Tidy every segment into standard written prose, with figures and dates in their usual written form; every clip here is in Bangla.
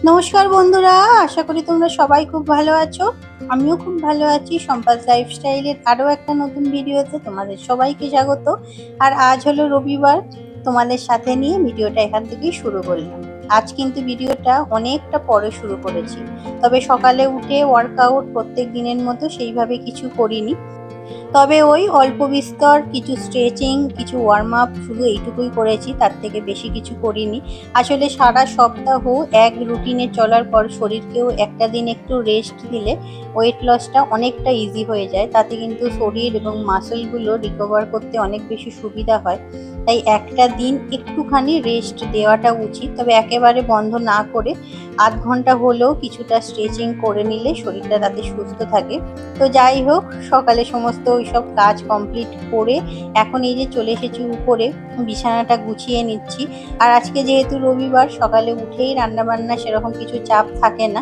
নমস্কার বন্ধুরা, আশা করি তোমরা সবাই খুব ভালো আছো। আমিও খুব ভালো আছি। সম্পাস লাইফস্টাইলের আরও একটা নতুন ভিডিওতে তোমাদের সবাইকে স্বাগত। আর আজ হলো রবিবার, তোমাদের সাথে নিয়ে ভিডিওটা এখান থেকেই শুরু করলাম। আজ কিন্তু ভিডিওটা অনেকটা পরে শুরু করেছি, তবে সকালে উঠে ওয়ার্কআউট প্রত্যেক দিনের মতো সেইভাবে কিছু করিনি। তবে ওই অল্প বিস্তর কিছু স্ট্রেচিং, কিছু ওয়ার্ম আপ, শুধু এইটুকুই করেছি, তার থেকে বেশি কিছু করিনি। আসলে সারা সপ্তাহ এক রুটিনে চলার পর শরীরকেও একটা দিন একটু রেস্ট দিলে ওয়েট লসটা অনেকটা ইজি হয়ে যায়। তাতে কিন্তু শরীর এবং মাসেলগুলো রিকভার করতে অনেক বেশি সুবিধা হয়। তাই একটা দিন একটুখানি রেস্ট দেওয়াটা উচিত, তবে একেবারে বন্ধ না করে আধ ঘন্টা হলেও কিছুটা স্ট্রেচিং করে নিলে শরীরটা তাতে সুস্থ থাকে। তো যাই হোক, সকালে সমস্ত ওইসব কাজ কমপ্লিট করে এখন এই যে চলে এসেছি উপরে, বিছানাটা গুছিয়ে নিচ্ছি। আর আজকে যেহেতু রবিবার, সকালে উঠেই রান্নাবান্না সেরকম কিছু চাপ থাকে না,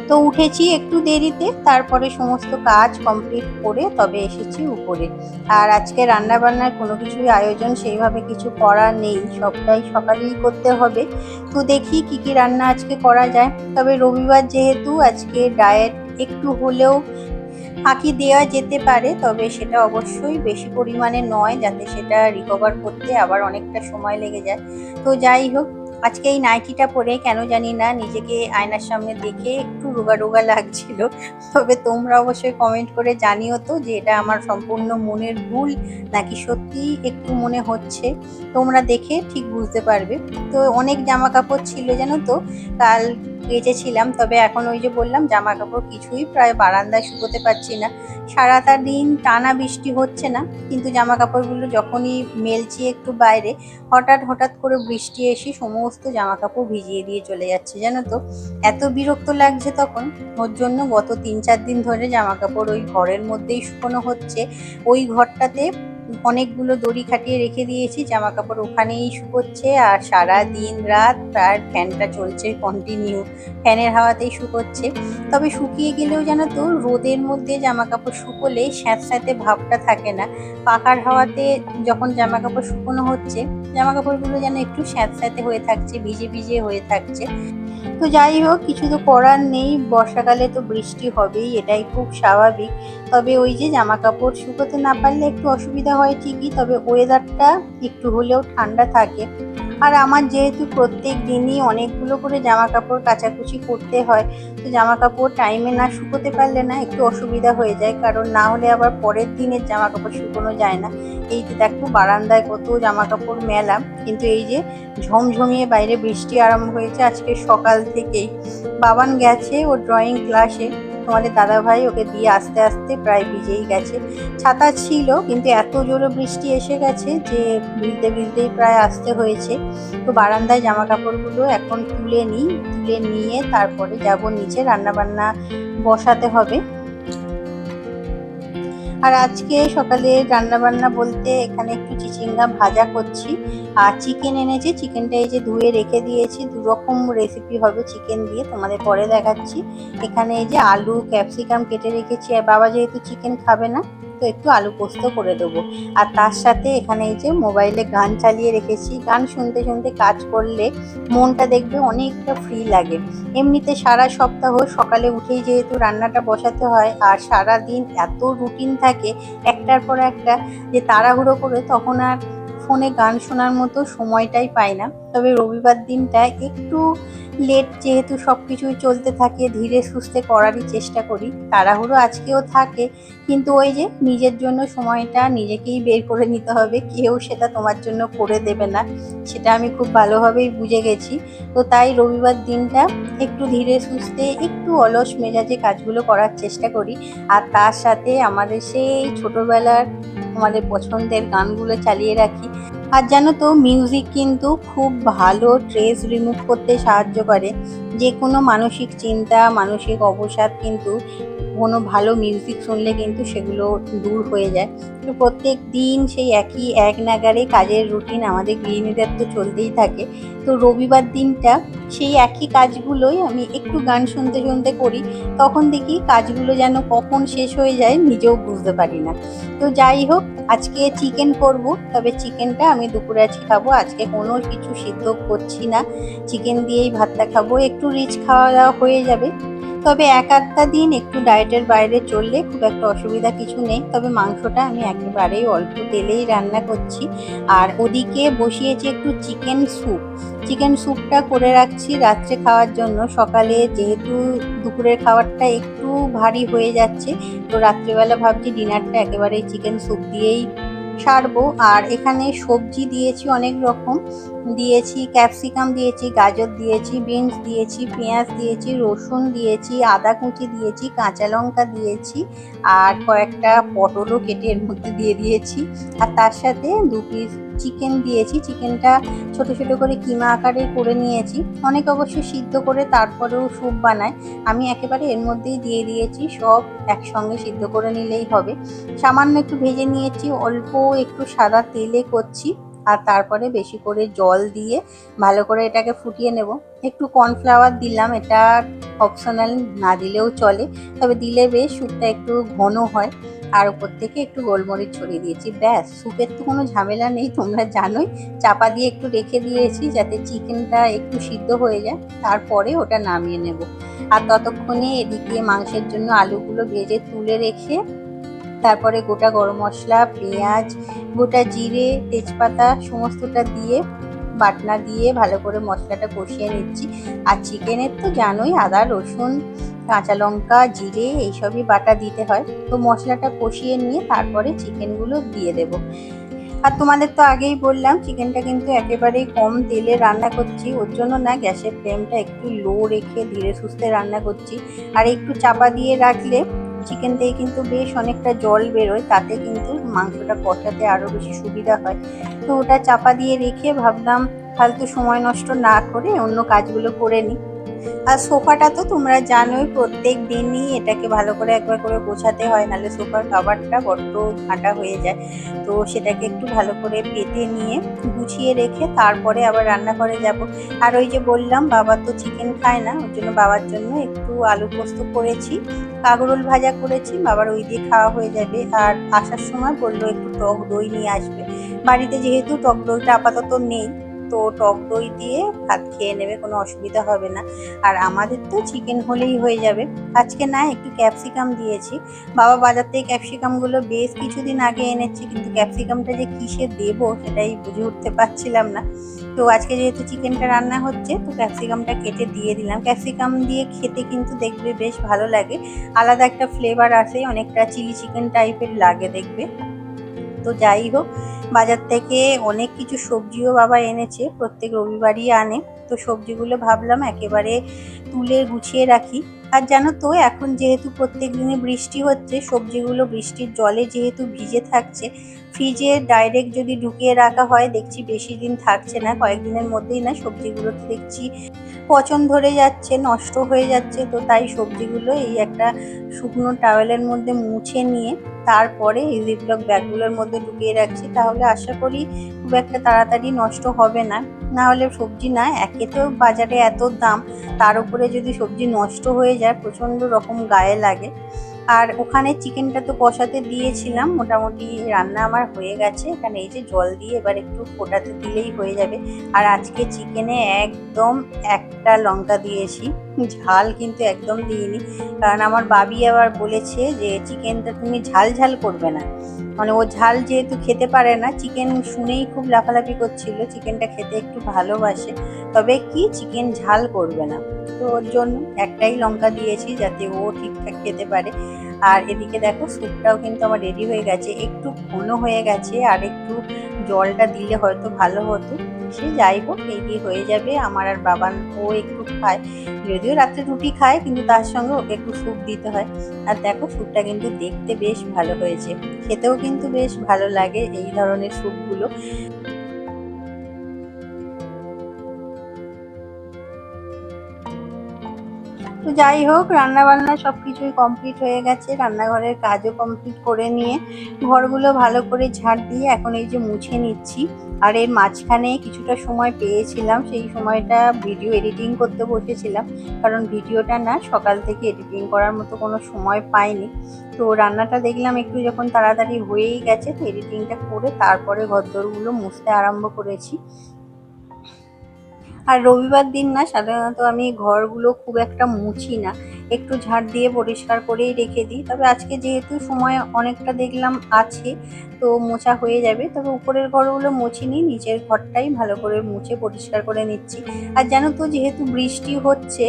তো উঠেছি একটু দেরিতে, তারপরে সমস্ত কাজ কমপ্লিট করে তবে এসেছি উপরে। আর আজকে রান্নাবান্নার কোনো কিছুই আয়োজন সেইভাবে কিছু করা নেই, সবটাই সকালেই করতে হবে। তো দেখি কি কি রান্না আজকে করা যায়। তবে রবিবার যেহেতু, আজকে ডায়েট একটু হলেও ফাঁকি দেওয়া যেতে পারে, তবে সেটা অবশ্যই বেশি পরিমাণে নয়, যাতে সেটা রিকভার করতে আবার অনেকটা সময় লেগে যায়। তো যাই হোক, আজকে এই নাইটিটা পরে কেন জানি না নিজেকে আয়নার সামনে দেখে একটু রোগা রোগা লাগছিল। তবে তোমরা অবশ্যই কমেন্ট করে জানিও তো যে এটা আমার সম্পূর্ণ মনের ভুল নাকি সত্যি একটু মনে হচ্ছে। তোমরা দেখে ঠিক বুঝতে পারবে। তো অনেক জামা কাপড় ছিল জানো তো, কাল কেচেছিলাম, তবে এখন ওই যে বললাম জামা কাপড় কিছুই প্রায় বারান্দায় শুকোতে পারছি না। সারাটা দিন টানা বৃষ্টি হচ্ছে না, কিন্তু জামা কাপড়গুলো যখনই মেলছি একটু বাইরে, হঠাৎ হঠাৎ করে বৃষ্টি এসে সমস্ত জামা কাপড় ভিজিয়ে দিয়ে চলে যাচ্ছে জানো তো। এত বিরক্ত লাগছে তখন। ওর জন্য গত 3-4 দিন ধরে জামা কাপড় ওই ঘরের মধ্যেই শুকোনো হচ্ছে। ওই ঘরটাতে অনেকগুলো দড়ি খাটিয়ে রেখে দিয়েছি, জামা কাপড় ওখানেই শুকোচ্ছে। আর সারা দিন রাত প্রায় ফ্যানটা চলছে কন্টিনিউ, ফ্যানের হাওয়াতেই শুকোচ্ছে। তবে শুকিয়ে গেলেও জানো তো, রোদের মধ্যে জামা কাপড় শুকোলে স্যাঁতস্যাঁতে ভাবটা থাকে না। পাখার হাওয়াতে যখন জামা কাপড় শুকোনো হচ্ছে, জামা কাপড়গুলো যেন একটু স্যাঁতস্যাঁতে হয়ে থাকছে, ভিজে ভিজে হয়ে থাকছে। তো যাই হোক, কিছু তো করার নেই, বর্ষাকালে তো বৃষ্টি হবেই, এটাই খুব স্বাভাবিক। তবে ওই যে জামা কাপড় শুকোতে না পারলে একটু অসুবিধা হয় ঠিকই, তবে ওয়েদারটা একটু হলেও ঠান্ডা থাকে। আর আমার যেহেতু প্রত্যেক দিনই অনেকগুলো করে জামা কাপড় কাচাকুচি করতে হয়, তো জামা কাপড় টাইমে না শুকোতে পারলে না একটু অসুবিধা হয়ে যায়, কারণ না হলে আবার পরের দিনের জামা কাপড় শুকোনো যায় না। এই যে দেখো, বারান্দায় কত জামা কাপড় মেলা, কিন্তু এই যে ঝমঝমিয়ে বাইরে বৃষ্টি আরম্ভ হয়েছে আজকে সকাল থেকেই। বাবান গেছে ওর ড্রয়িং ক্লাসে, তোমাদের দাদাভাই ওকে দিয়ে আস্তে আস্তে প্রায় ভিজেই গেছে। ছাতা ছিল, কিন্তু এত জোরে বৃষ্টি এসে গেছে যে ভিজতে ভিজতেই প্রায় আসতে হয়েছে। তো বারান্দায় জামা কাপড়গুলো এখন তুলে নিই, তুলে নিয়ে তারপরে যাব নিচে, রান্নাবান্না বসাতে হবে। আর আজকে সকালে রান্নাবান্না বলতে এখানে একটু চিচিঙ্গা ভাজা করছি। আর চিকেন এনেছি, চিকেনটা এই যে ধুয়ে রেখে দিয়েছি। 2 রকম রেসিপি হবে চিকেন দিয়ে, তোমাদের পরে দেখাচ্ছি। এখানে এই যে আলু ক্যাপসিকাম কেটে রেখেছি, আর বাবা যেহেতু চিকেন খাবে না, তো একটু আলু পোস্ত করে দেবো। আর তার সাথে এখানে এই যে মোবাইলে গান চালিয়ে রেখেছি, গান শুনতে শুনতে কাজ করলে মনটা দেখবে অনেকটা ফ্রি লাগে। এমনিতে সারা সপ্তাহ সকালে উঠেই যেহেতু রান্নাটা বসাতে হয়, আর সারা দিন এত রুটিন থাকে একটার পর একটা, যে তাড়াহুড়ো করে তখন আর ফোনে গান শোনার মতো সময়টাই পাই না। তবে রবিবার দিনটা একটু লেট, যেহেতু সব কিছুই চলতে থাকে, ধীরে সুস্থে করারই চেষ্টা করি। তাড়াহুড়ো আজকেও থাকে, কিন্তু ওই যে নিজের জন্য সময়টা নিজেকেই বের করে নিতে হবে, কেউ সেটা তোমার জন্য করে দেবে না, সেটা আমি খুব ভালোভাবেই বুঝে গেছি। তো তাই রবিবার দিনটা একটু ধীরে সুস্থে, একটু অলস মেজাজে কাজগুলো করার চেষ্টা করি। আর তার সাথে আমাদের সেই ছোটবেলার আমাদের পছন্দের গানগুলো চালিয়ে রাখি। আর জানো তো, মিউজিক কিন্তু খুব ভালো স্ট্রেস রিমুভ করতে সাহায্য করে। যে কোনো মানসিক চিন্তা, মানসিক অবসাদ কিন্তু কোনো ভালো মিউজিক শুনলে কিন্তু সেগুলো দূর হয়ে যায়। তো প্রত্যেক দিন সেই একই এক নাগাড়ে কাজের রুটিন আমাদের গৃহিণীদের তো চলতেই থাকে। তো রবিবার দিনটা সেই একই কাজগুলোই আমি একটু গান শুনতে শুনতে করি। তখন দেখি কাজগুলো যেন কখন শেষ হয়ে যায় নিজেও বুঝতে পারি না। তো যাই হোক, আজকে চিকেন করব, তবে চিকেনটা আমি দুপুরে আজকে খাবো। আজকে কোনো কিছু সিদ্ধ করছি না, চিকেন দিয়েই ভাতটা খাবো, একটু রিচ খাওয়া দাওয়া হয়ে যাবে। তবে এক আধটা দিন একটু ডায়েটের বাইরে চললে খুব একটা অসুবিধা কিছু নেই। তবে মাংসটা আমি একেবারেই অল্প তেলেই রান্না করছি। আর ওদিকে বসিয়েছি একটু চিকেন স্যুপ। চিকেন স্যুপটা করে রাখছি রাত্রে খাওয়ার জন্য। সকালে যেহেতু দুপুরের খাবারটা একটু ভারী হয়ে যাচ্ছে, তো রাত্রিবেলা ভাবছি ডিনারটা একেবারেই চিকেন স্যুপ দিয়েই সারবো। আর এখানে সবজি দিয়েছি অনেক রকম, দিয়েছি ক্যাপসিকাম দিয়েছি, গাজর দিয়েছি, বিনস দিয়েছি, পেঁয়াজ দিয়েছি, রসুন দিয়েছি, আদা কুচি দিয়েছি, কাঁচা লঙ্কা দিয়েছি, আর কয়েকটা পটলও কেটে এর মধ্যে দিয়ে দিয়েছি। আর তার সাথে 2 পিস চিকেন দিয়েছি। চিকেনটা ছোট ছোট করে কিমা আকারে করে নিয়েছি। অনেক অবশ্য সিদ্ধ করে তারপরেও স্যুপ বানায়, আমি একেবারে এর মধ্যেই দিয়ে দিয়েছি। সব একসঙ্গে সিদ্ধ করে নিলেই হবে। সামান্য একটু ভেজে নিয়েছি, অল্প একটু সাদা তেলে করছি। আর তারপরে বেশি করে জল দিয়ে ভালো করে এটাকে ফুটিয়ে নেব। একটু কর্নফ্লাওয়ার দিলাম, এটা অপশনাল, না দিলেও চলে, তবে দিলে বেশ স্যুপটা একটু ঘন হয়। আর উপর থেকে একটু গোলমরিচ ছড়িয়ে দিয়েছি। ব্যাস, স্যুপের তো কোনো ঝামেলা নেই, তোমরা জানোই। চাপা দিয়ে একটু রেখে দিয়েছি যাতে চিকেনটা একটু সিদ্ধ হয়ে যায়, তারপরে ওটা নামিয়ে নেব। আর ততক্ষণে এদিকে মাংসের জন্য আলুগুলো ভেজে তুলে রেখে তারপরে গোটা গরম মশলা, পেঁয়াজ, গোটা জিরে, তেজপাতা সমস্তটা দিয়ে বাটনা দিয়ে ভালো করে মশলাটা কষিয়ে নিচ্ছি। আর চিকেনের তো জানোই আদা, রসুন, কাঁচা লঙ্কা, জিরে এইসবই বাটা দিতে হয়। তো মশলাটা কষিয়ে নিয়ে তারপরে চিকেনগুলো দিয়ে দেব। আর তোমাদের তো আগেই বললাম চিকেনটা কিন্তু একেবারেই কম তেলে রান্না করছি, ওর জন্য না গ্যাসের ফ্লেমটা একটু লো রেখে ধীরে সুস্থে রান্না করছি। আর একটু চাপা দিয়ে রাখলে চিকেন থেকে কিন্তু বেশ অনেকটা জল বেরোয়, তাতে কিন্তু মাংসটা কষাতে আরও বেশি সুবিধা হয়। তো ওটা চাপা দিয়ে রেখে ভাবলাম ফালতু সময় নষ্ট না করে অন্য কাজগুলো করে নিই। আর সোফাটা তো তোমরা জানোই প্রত্যেক দিনই এটাকে ভালো করে একবার করে গোছাতে হয়, নাহলে সোফার কাভারটা বড্ড ঘাঁটা হয়ে যায়। তো সেটাকে একটু ভালো করে পেতে নিয়ে গুছিয়ে রেখে তারপরে আবার রান্নাঘরে যাব। আর ওই যে বললাম বাবা তো চিকেন খায় না, ওর জন্য বাবার জন্য একটু আলু পোস্ত করেছি, কাঁকরোল ভাজা করেছি, বাবার ওই দিয়ে খাওয়া হয়ে যাবে। আর আসার সময় বললো একটু টক দই নিয়ে আসবে, বাড়িতে যেহেতু টক দইটা আপাতত নেই, তো টক দই দিয়ে ভাত খেয়ে নেবে, কোনো অসুবিধা হবে না। আর আমাদের তো চিকেন হলেই হয়ে যাবে। আজকে না একটু ক্যাপসিকাম দিয়েছি, বাবা বাজার থেকে ক্যাপসিকামগুলো বেশ কিছুদিন আগে এনেছি, কিন্তু ক্যাপসিকামটা যে কিসে দেব সেটাই বুঝে উঠতে পারছিলাম না। তো আজকে যেহেতু চিকেনটা রান্না হচ্ছে, তো ক্যাপসিকামটা কেটে দিয়ে দিলাম। ক্যাপসিকাম দিয়ে খেতে কিন্তু দেখবে বেশ ভালো লাগে, আলাদা একটা ফ্লেভার আসে, অনেকটা চিলি চিকেন টাইপের লাগে দেখবে। তো যাই হোক, বাজার থেকে অনেক কিছু সবজিও বাবা এনেছে, প্রত্যেক রবিবারই আনে। তো সবজিগুলো ভাবলাম একেবারে তুলে গুছিয়ে রাখি। আর জানো তো এখন যেহেতু প্রত্যেক দিনই বৃষ্টি হচ্ছে, সবজিগুলো বৃষ্টির জলে যেহেতু ভিজে থাকছে, ফ্রিজে ডাইরেক্ট যদি ঢুকিয়ে রাখা হয় দেখছি বেশি দিন থাকছে না, কয়েকদিনের মধ্যেই না সবজিগুলোতে দেখছি পচন ধরে যাচ্ছে, নষ্ট হয়ে যাচ্ছে। তো তাই সবজিগুলো এই একটা শুকনো টাওয়েলের মধ্যে মুছে নিয়ে তারপরে এই জিপলক ব্যাগগুলোর মধ্যে ঢুকিয়ে রাখছি, তাহলে আশা করি খুব একটা তাড়াতাড়ি নষ্ট হবে না। না হলে সবজি না, একে তো বাজারে এত দাম, তার উপরে যদি সবজি নষ্ট হয়ে যায় প্রচণ্ড রকম গায়ে লাগে। আর ওখানে চিকেনটা তো কষাতে দিয়েছিলাম, মোটামুটি রান্না আমার হয়ে গেছে। এখানে এই যে জল দিয়ে এবার একটু ফোটাতে দিলেই হয়ে যাবে। আর আজকে চিকেনে একদম একটা লঙ্কা দিয়েছি, ঝাল কিন্তু একদম দিইনি, কারণ আমার বাবি আবার বলেছে যে চিকেনটা তুমি ঝাল ঝাল করবে না, মানে ও ঝাল যেহেতু খেতে পারে না, চিকেন শুনেই খুব লাফালাফি করছিল, চিকেনটা খেতে একটু ভালোবাসে, তবে কি চিকেন ঝাল করবে না। তো ওর জন্য একটাই লঙ্কা দিয়েছি যাতে ও ঠিকঠাক খেতে পারে। আর এদিকে দেখো স্যুপটাও কিন্তু আমার রেডি হয়ে গেছে, একটু ঘন হয়ে গেছে, আর একটু জলটা দিলে হয়তো ভালো হতো। সে যাই হোক, এই দিয়ে হয়ে যাবে। আমার আর বাবান ও একটু খায়, যদিও রাত্রে রুটি খায়, কিন্তু তার সঙ্গে ওকে একটু স্যুপ দিতে হয়। আর দেখো স্যুপটা কিন্তু দেখতে বেশ ভালো হয়েছে, খেতেও কিন্তু বেশ ভালো লাগে এই ধরনের স্যুপগুলো। তো যাই হোক, রান্না বান্না সব কিছুই কমপ্লিট হয়ে গেছে, রান্নাঘরের কাজও কমপ্লিট করে নিয়ে ঘরগুলো ভালো করে ঝাড় দিয়ে এখন এই যে মুছে নিচ্ছি। আর এর মাঝখানে কিছুটা সময় পেয়েছিলাম, সেই সময়টা ভিডিও এডিটিং করতে বসেছিলাম, কারণ ভিডিওটা না সকাল থেকে এডিটিং করার মতো কোনো সময় পাইনি। তো রান্নাটা দেখলাম একটু যখন তাড়াতাড়ি হয়েই গেছে, তো এডিটিংটা করে তারপরে ঘরদোরগুলো মুছতে আরম্ভ করেছি। আর রবিবার দিন না সাধারণত আমি ঘরগুলো খুব একটা মুছি না, একটু ঝাড় দিয়ে পরিষ্কার করেই রেখে দিই। তবে আজকে যেহেতু সময় অনেকটা দেখলাম আছে, তো মোছা হয়ে যাবে। তবে উপরের ঘরগুলো মুছিনি, নিচের ঘরটাই ভালো করে মুছে পরিষ্কার করে নিচ্ছি। আর জানো তো, যেহেতু বৃষ্টি হচ্ছে,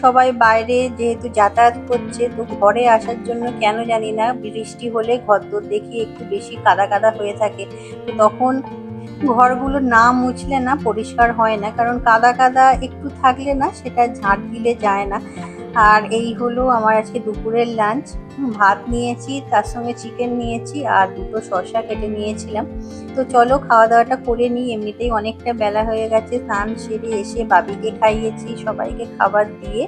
সবাই বাইরে যেহেতু যাতায়াত করছে, তো ঘরে আসার জন্য কেন জানি না বৃষ্টি হলে ঘরদোর দেখি একটু বেশি কাদা কাদা হয়ে থাকে। তো তখন ঘরগুলো না মুছলে না পরিষ্কার হয় না, কারণ কাদা কাদা একটু থাকলে না সেটা ঝাঁট দিলে যায় না। আর এই হলো আমার আজকে দুপুরের লাঞ্চ। ভাত নিয়েছি, তার সঙ্গে চিকেন নিয়েছি আর দুটো শসা কেটে নিয়েছিলাম। তো চলো খাওয়া দাওয়াটা করে নিই, এমনিতেই অনেকটা বেলা হয়ে গেছে। স্নান সেরে এসে বাবিকে খাইয়েছি, সবাইকে খাবার দিয়ে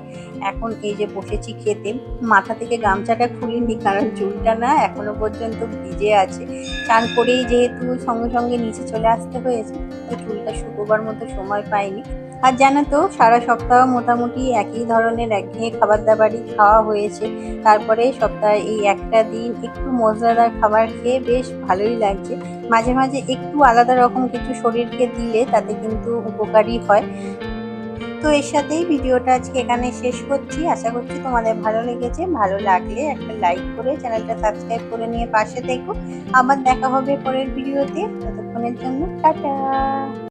এখন এই যে বসেছি খেতে। মাথা থেকে গামছাটা খুলিনি, কারণ চুলটা না এখনো পর্যন্ত ভিজে আছে। চান করেই যেহেতু সঙ্গে সঙ্গে নিচে চলে আসতে হয়েছে, তো চুলটা শুকোবার মতো সময় পাইনি। আর জানো তো, সারা সপ্তাহ মোটামুটি একই ধরনের একঘেয়ে খাবার দাবারই খাওয়া হয়েছে। তারপরে সপ্তাহে এই একটা দিন একটু মজাদার খাবার খেয়ে বেশ ভালোই লাগছে। মাঝে মাঝে একটু আলাদা রকম কিছু শরীরকে দিলে তাতে কিন্তু উপকারী হয়। তো এর সাথেই ভিডিওটা আজকে এখানে শেষ করছি। আশা করছি তোমাদের ভালো লেগেছে। ভালো লাগলে একটা লাইক করে চ্যানেলটা সাবস্ক্রাইব করে নিয়ে পাশে থেকো। আবার দেখা হবে পরের ভিডিওতে। ততক্ষণের জন্য টাটা।